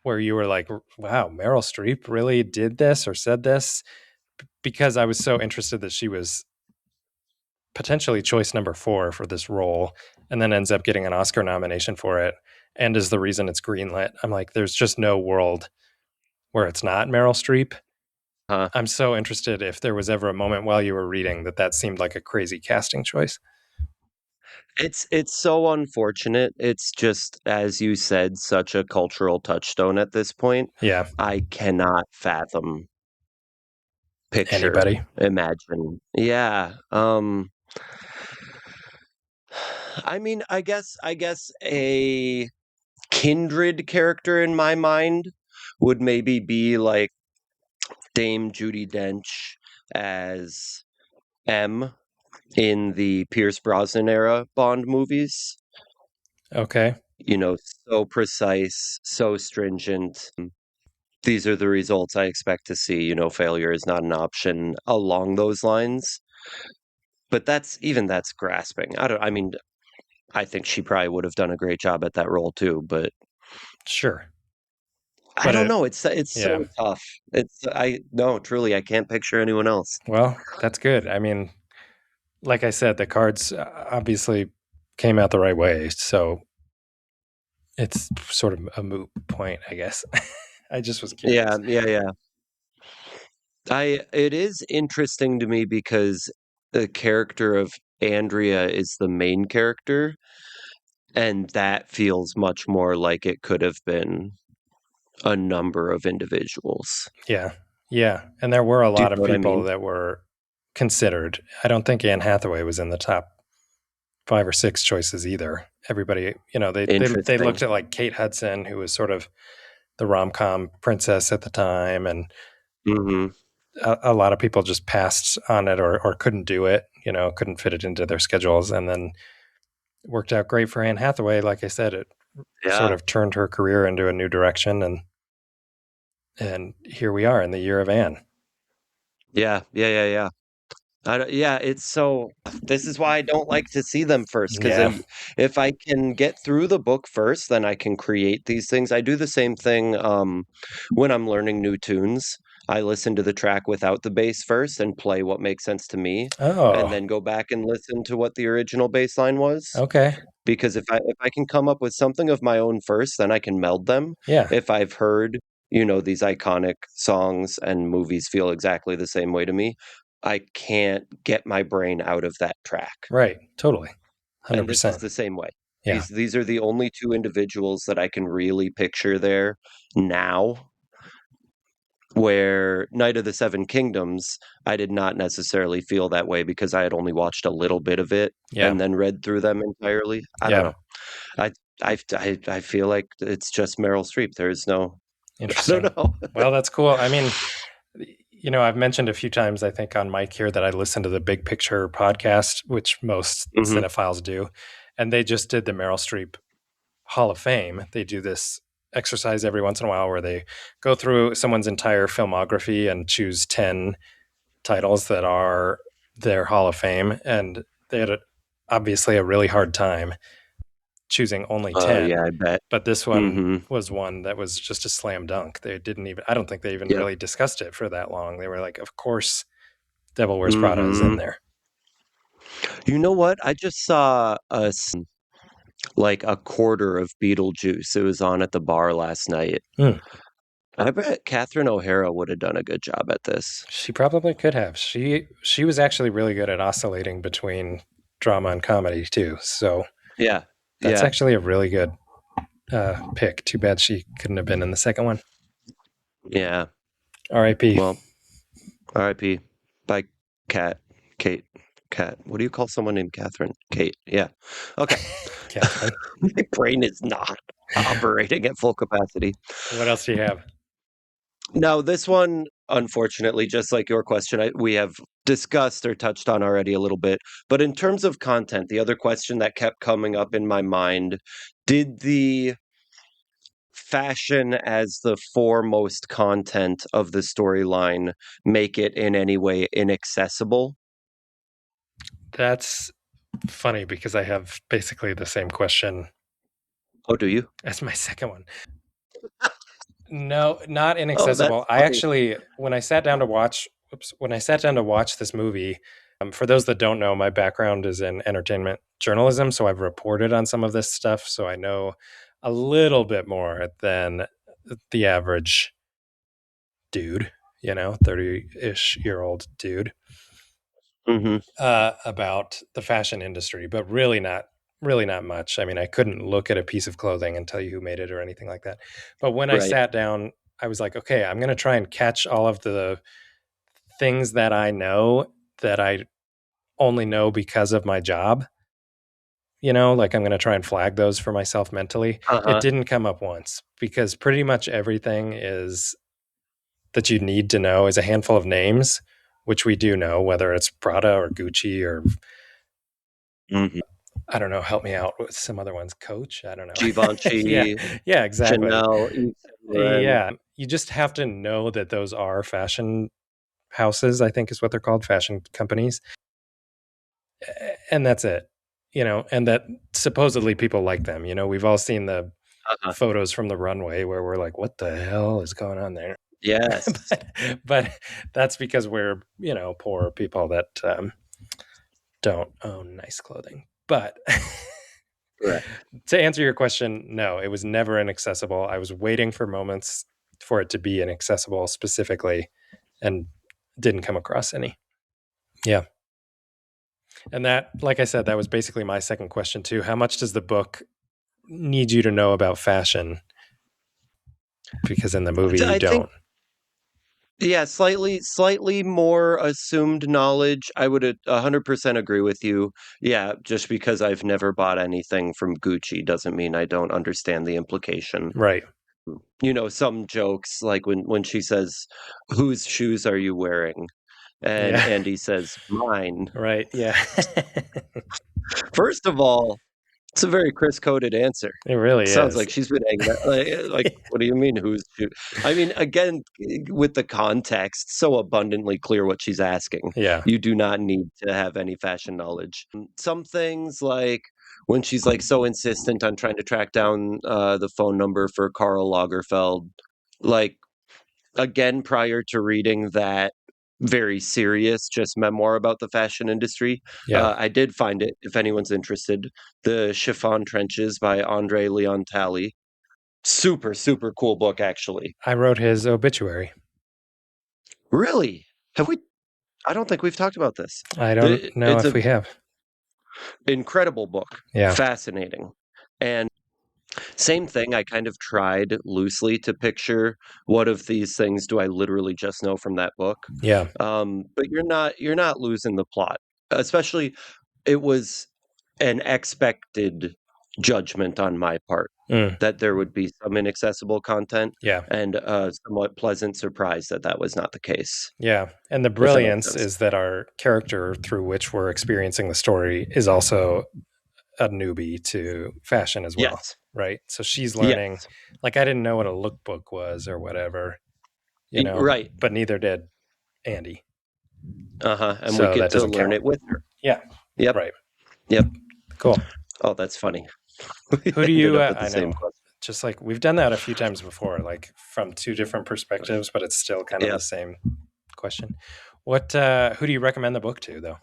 where you were like, wow, Meryl Streep really did this or said this? Because I was so interested that she was potentially choice number 4 for this role and then ends up getting an Oscar nomination for it and is the reason it's greenlit. I'm like, there's just no world where it's not Meryl Streep. Huh. I'm so interested if there was ever a moment while you were reading that seemed like a crazy casting choice. It's so unfortunate. It's just, as you said, such a cultural touchstone at this point. Yeah. I cannot fathom, picture, Anybody? imagine. Yeah. I mean, I guess a kindred character in my mind would maybe be like Dame Judi Dench as M in the Pierce Brosnan era Bond movies. Okay. You know, so precise, so stringent. These are the results I expect to see. You know, failure is not an option along those lines. But that's grasping. I mean, I think she probably would have done a great job at that role too, but Sure. I But don't know. It's yeah. so tough. I no, truly, I can't picture anyone else. Well, that's good. I mean, like I said, the cards obviously came out the right way. So it's sort of a moot point, I guess. I just was Yeah, curious. yeah, yeah. It is interesting to me because the character of Andrea is the main character, and that feels much more like it could have been a number of individuals. Yeah. Yeah. And there were a Do you lot of know what I people mean? that were considered. I don't think Anne Hathaway was in the top 5 or 6 choices either. Everybody, they Interesting. looked at like Kate Hudson, who was sort of the rom com princess at the time, and Mhm. a lot of people just passed on it or couldn't do it, couldn't fit it into their schedules. And then it worked out great for Anne Hathaway. Like I said, it sort Yeah. of turned her career into a new direction, and here we are in the year of Anne. Yeah, yeah, yeah, yeah. Yeah, it's so this is why I don't like to see them first, 'cause Yeah. if I can get through the book first, then I can create these things. I do the same thing, when I'm learning new tunes. I listen to the track without the bass first and play what makes sense to me, and Oh, then go back and listen to what the original bass line was. okay. Because if I can come up with something of my own first, then I can meld them. Yeah. If I've heard, these iconic songs and movies feel exactly the same way to me, I can't get my brain out of that track. Right. Totally. And this is 100%. the same way. Yeah. These are the only 2 individuals that I can really picture there now, where Night of the Seven Kingdoms, I did not necessarily feel that way because I had only watched a little bit of it Yeah. and then read through them entirely. I don't Yeah. know. I I feel like it's just Meryl Streep. There's no I Interesting. don't know. Well, that's cool. I mean, I've mentioned a few times, I think, on mic here that I listen to the Big Picture podcast, which most Mhm. cinephiles do. And they just did the Meryl Streep Hall of Fame. They do this exercise every once in a while where they go through someone's entire filmography and choose 10 titles that are their Hall of Fame. And they had obviously a really hard time choosing only Yeah, 10. I bet. But this one Mhm. was one that was just a slam dunk. They didn't even, I don't think they even Yep. really discussed it for that long. They were like, of course, Devil Wears Prada is in Mhm. there. You know what? I just saw like a quarter of Beetlejuice. It was on at the bar last night. Hmm. I bet Catherine O'Hara would have done a good job at this. She probably could have. She was actually really good at oscillating between drama and comedy too. So Yeah. that's Yeah. actually a really good pick. Too bad she couldn't have been in the second one. Yeah. R.I.P. Well, R.I.P. Bye, Cat. Kate. Cat. What do you call someone named Catherine? Kate. Yeah. Okay. Catherine. My brain is not operating at full capacity. What else do you have? Now, this one, unfortunately, just like your question, we have discussed or touched on already a little bit. But in terms of content, the other question that kept coming up in my mind, did the fashion as the foremost content of the storyline make it in any way inaccessible? That's funny because I have basically the same question Oh, do you? as my second one. No, not Oh, that's inaccessible. I funny. actually, when I sat down to watch this movie, for those that don't know, my background is in entertainment journalism, so I've reported on some of this stuff, so I know a little bit more than the average dude, 30-ish year old dude, Hmm. about the fashion industry, but really not much. I mean, I couldn't look at a piece of clothing and tell you who made it or anything like that. But when I Right. sat down, I was like, okay, I'm going to try and catch all of the things that I know that I only know because of my job. Like I'm going to try and flag those for myself mentally. It Uh-huh. didn't come up once because pretty much everything is that you need to know is a handful of names, which we do know, whether it's Prada or Gucci or Hmm. I don't know, help me out with some other ones. Coach? I don't know. Yeah. Givenchy, Yeah, exactly. Chanel, Yves Saint Laurent. Yeah. You just have to know that those are fashion houses, I think is what they're called, fashion companies. And that's it. And that supposedly people like them. We've all seen the Uh-huh. photos from the runway where we're like, what the hell is going on there? Yes. but that's because we're, poor people that don't own nice clothing. But Correct. to answer your question, no, it was never inaccessible. I was waiting for moments for it to be inaccessible specifically and didn't come across any. Yeah. And that, like I said, that was basically my second question too. How much does the book need you to know about fashion? Because in the movie, you I think, don't. yeah, slightly more assumed knowledge. I would 100% agree with you. Yeah, just because I've never bought anything from Gucci doesn't mean I don't understand the implication. Right. Some jokes like when she says, "Whose shoes are you wearing?" And Yeah. Andy says, "Mine." Right. Yeah. First of all, it's a very Chris-coded answer. It really Sounds is. like she's been hanging out like, what do you mean, who's shoe I mean, again, with the context, so abundantly clear what she's asking. Yeah. You do not need to have any fashion knowledge. Some things, like, when she's, like, so insistent on trying to track down, the phone number for Karl Lagerfeld, like, again, prior to reading that very serious just memoir about the fashion industry, Yeah. I did find it, if anyone's interested, The Chiffon Trenches by Andre Leon Talley. Super, super cool book, actually. I wrote his obituary. Really? Have we I don't think we've talked about this. I don't The know It's if a we have. incredible book, Yeah. fascinating, and same thing, I kind of tried loosely to picture what of these things do I literally just know from that book. Yeah. But you're not losing the plot. Especially, it was an expected judgment on my part Mm. that there would be some inaccessible content, Yeah. and a somewhat pleasant surprise that that was not the case, Yeah. And the if that makes brilliance sense. is that our character through which we're experiencing the story is also a newbie to fashion as well. Yes. Right. So she's learning, Yes. like, I didn't know what a lookbook was or whatever, Right. but neither did Andy. Uh-huh, and we So get that to doesn't learn count. it with her. Yeah. Yep. Right. Yep. Cool. Oh, that's funny. We Who do ended you, up with the I same know, question. just like we've done that a few times before, like from two different perspectives, but it's still kind of Yeah. the same question. Who do you recommend the book to though?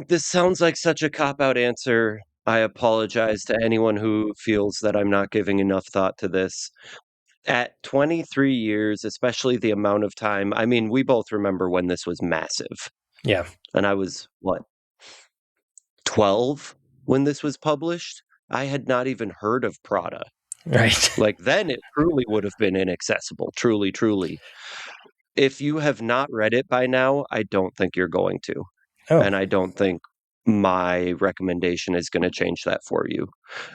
This sounds like such a cop-out answer. I apologize to anyone who feels that I'm not giving enough thought to this. At 23 years, especially the amount of time, I mean, we both remember when this was massive, Yeah. and I was, what, 12 when this was published? I had not even heard of Prada. Right. Like, then it truly would have been inaccessible. Truly, truly. If you have not read it by now, I don't think you're going to. Oh, And I don't think my recommendation is going to change that for you.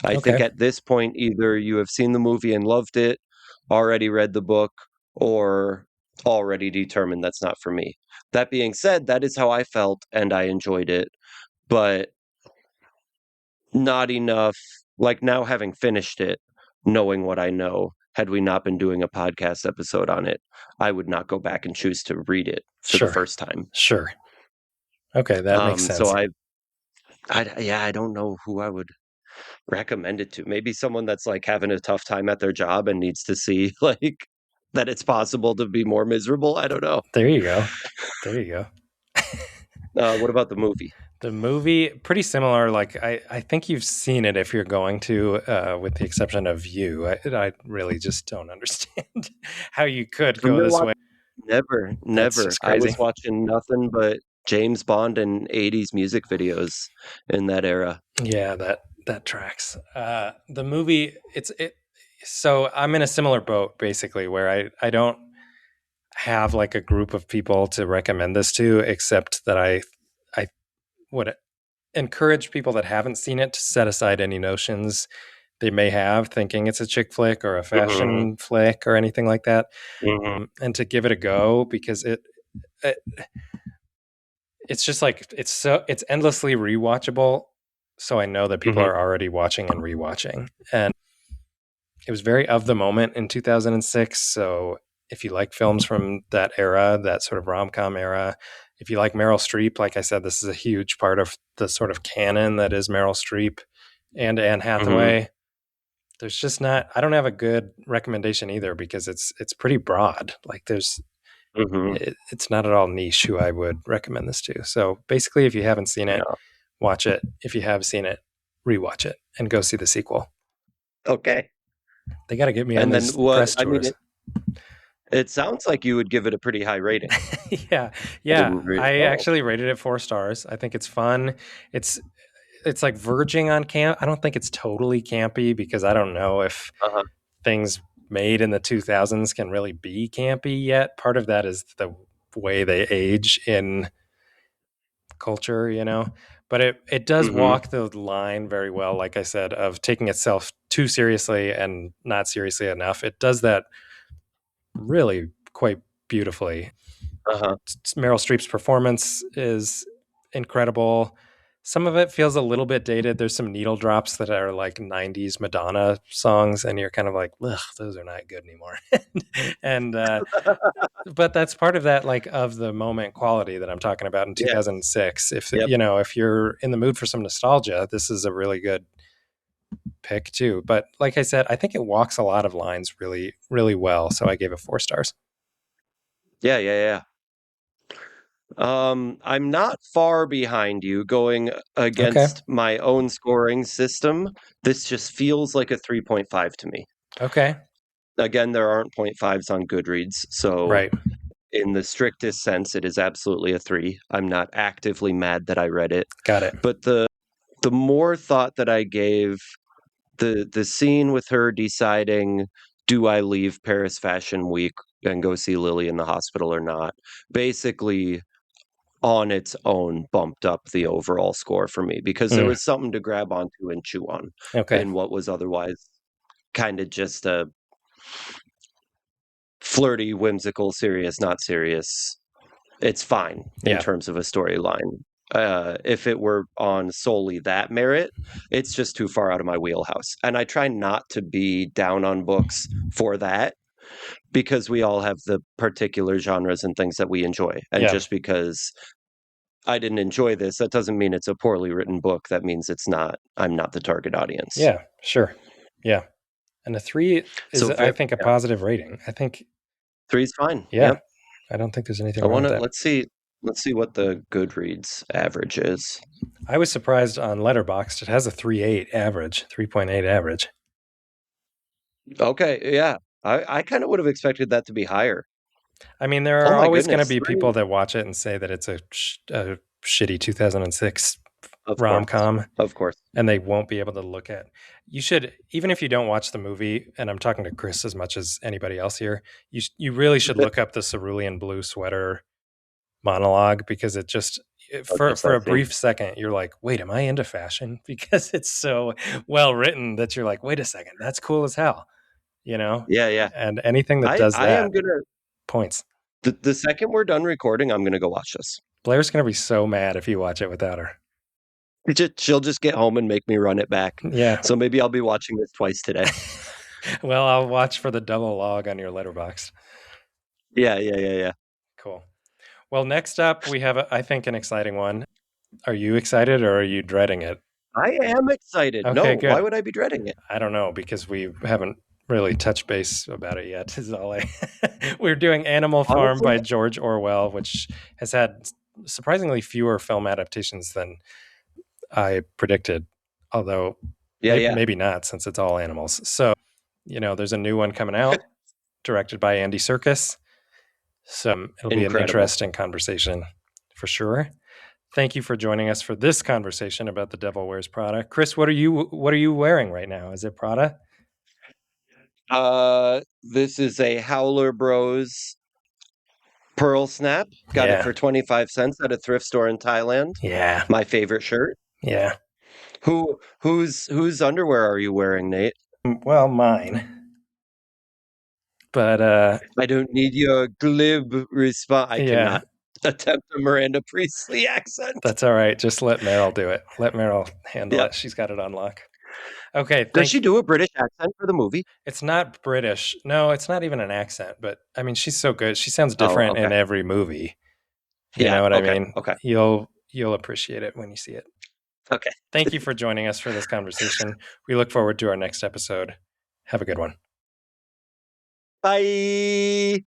I think okay. at this point, either you have seen the movie and loved it, already read the book, or already determined that's not for me. That being said, that is how I felt and I enjoyed it, but not enough. Like now, having finished it, knowing what I know, had we not been doing a podcast episode on it, I would not go back and choose to read it for the Sure. first time. Sure. Okay, that makes So sense. yeah, I don't know who I would recommend it to. Maybe someone that's like having a tough time at their job and needs to see like that it's possible to be more miserable. I don't know. There you go. There you go. What about the movie? The movie, pretty similar. Like I think you've seen it if you're going to, with the exception of you. I really just don't understand how you could From go your this watch, way. never, That's never. just I was crazy. watching nothing but James Bond and 80s music videos in that era. Yeah, that tracks. The movie, it. So I'm in a similar boat basically, where I don't have like a group of people to recommend this to, except that I would encourage people that haven't seen it to set aside any notions they may have thinking it's a chick flick or a Mhm, fashion flick or anything like that, mhm, and to give it a go because it it's just like it's endlessly rewatchable. So I know that people mhm, are already watching and rewatching, and it was very of the moment in 2006. So if you like films from that era, that sort of rom com era, if you like Meryl Streep, like I said, this is a huge part of the sort of canon that is Meryl Streep and Anne mhm, Hathaway. There's just not. I don't have a good recommendation either because it's pretty broad. Like mhm. it's not at all niche who I would recommend this to. So basically, if you haven't seen it, Yeah. watch it. If you have seen it, rewatch it and go see the sequel. Okay. They got to get me on And then these what? press I mean, tours. it sounds like you would give it a pretty high rating. Yeah, I yeah. didn't read. I Oh. actually rated it 4 stars. I think it's fun. It's it's like verging on camp. I don't think it's totally campy because I don't know if Uh-huh. things made in the 2000s can really be campy yet. Part of that is the way they age in culture, you know. But it does Mhm. walk the line very well, like I said, of taking itself too seriously and not seriously enough. It does that really quite beautifully. Uh-huh. Meryl Streep's performance is incredible. Some of it feels a little bit dated. There's some needle drops that are like 90s Madonna songs, and you're kind of like, ugh, those are not good anymore. and But that's part of that, like of the moment quality that I'm talking about in Yes. 2006. If Yep. you know, if you're in the mood for some nostalgia, this is a really good pick too. But like I said, I think it walks a lot of lines really, really well. So I gave it 4 stars. Yeah, yeah, yeah. I'm not far behind you going Okay. against my own scoring system. This just feels like a 3.5 to me. Okay. Again, there aren't point fives on Goodreads, so Right. in the strictest sense, it is absolutely a 3. I'm not actively mad that I read it, Got it. but the more thought that I gave the scene with her deciding, do I leave Paris Fashion Week and go see Lily in the hospital or not? Basically, on its own, bumped up the overall score for me because there Mm, was something to grab onto and chew on okay. in what was otherwise kind of just a flirty, whimsical, serious, not serious. It's fine in Yeah. terms of a storyline. If it were on solely that merit, it's just too far out of my wheelhouse. And I try not to be down on books for that because we all have the particular genres and things that we enjoy. And Yeah. just because I didn't enjoy this, that doesn't mean it's a poorly written book. That means I'm not the target audience. Yeah. Sure. Yeah. And a 3 is, So I very, think, a yeah, positive rating. I think, three's fine. yeah, Yep. I don't think there's anything I wrong want with to that. let's see what the Goodreads average is. I was surprised on Letterboxd. It has a 3.8 average, 3.8 average. Okay, yeah. I kind of would have expected that to be higher. I mean, there Oh are my always going to goodness, be people 3. that watch it and say that it's a shitty 2006 Of course. rom-com, Of course. and they won't be able to look at. You should, even if you don't watch the movie, and I'm talking to Chris as much as anybody else here, you really should look up the cerulean blue sweater monologue, because it just, for a brief second, you're like, wait, am I into fashion? Because it's so well written that you're like, wait a second, that's cool as hell, you know? Yeah. And anything that I does that am gonna points. the second we're done recording, I'm gonna go watch this. Blair's gonna be so mad if you watch it without her. She'll just get home and make me run it back. Yeah. So maybe I'll be watching this twice today. Well, I'll watch for the double log on your letterbox. Yeah. Cool. Well, next up, we have, I think, an exciting one. Are you excited or are you dreading it? I am excited. Okay, no, good. why would I be dreading it? I don't know, because we haven't really touched base about it yet. Is all we're doing Animal Farm by George Orwell, which has had surprisingly fewer film adaptations than I predicted, although maybe not, since it's all animals. So, there's a new one coming out, directed by Andy Serkis. So it'll be an interesting conversation for sure. Thank you for joining us for this conversation about The Devil Wears Prada. Chris, what are you wearing right now? Is it Prada? This is a Howler Bros Pearl Snap. Got it for 25 cents at a thrift store in Thailand. Yeah. My favorite shirt. Yeah. Whose underwear are you wearing, Nate? Well, mine. But I don't need your glib response. I cannot attempt a Miranda Priestley accent. That's all right. Just let Meryl do it. Let Meryl handle it. She's got it on lock. Okay. Does she do a British accent for the movie? It's not British. No, it's not even an accent. But I mean, she's so good. She sounds different in every movie. You know what I mean? Okay. You'll appreciate it when you see it. Okay. Thank you for joining us for this conversation. We look forward to our next episode. Have a good one. Bye.